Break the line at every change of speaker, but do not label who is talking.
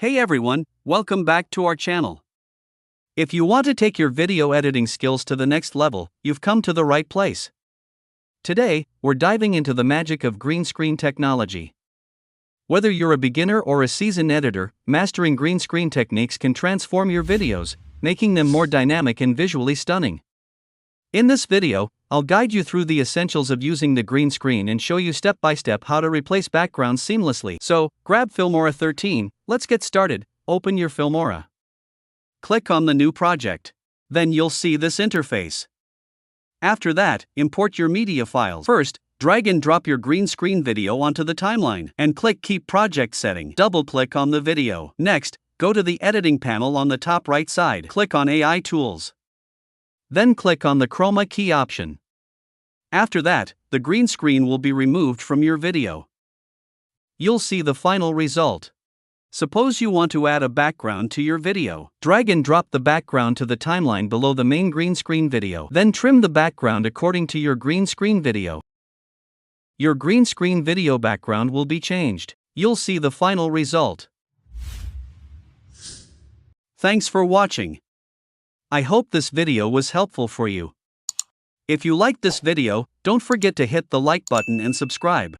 Hey everyone, welcome back to our channel. If you want to take your video editing skills to the next level, you've come to the right place. Today, we're diving into the magic of green screen technology. Whether you're a beginner or a seasoned editor, mastering green screen techniques can transform your videos, making them more dynamic and visually stunning. In this video, I'll guide you through the essentials of using the green screen and show you step by step how to replace backgrounds seamlessly. So, grab Filmora 13, let's get started. Open your Filmora. Click on the new project. Then you'll see this interface. After that, import your media files. First, drag and drop your green screen video onto the timeline and click Keep Project Setting. Double-click on the video. Next, go to the editing panel on the top right side. Click on AI Tools. Then click on the Chroma key option. After that, the green screen will be removed from your video. You'll see the final result. Suppose you want to add a background to your video. Drag and drop the background to the timeline below the main green screen video. Then trim the background according to your green screen video. Your green screen video background will be changed. You'll see the final result. Thanks for watching. I hope this video was helpful for you. If you liked this video, don't forget to hit the like button and subscribe.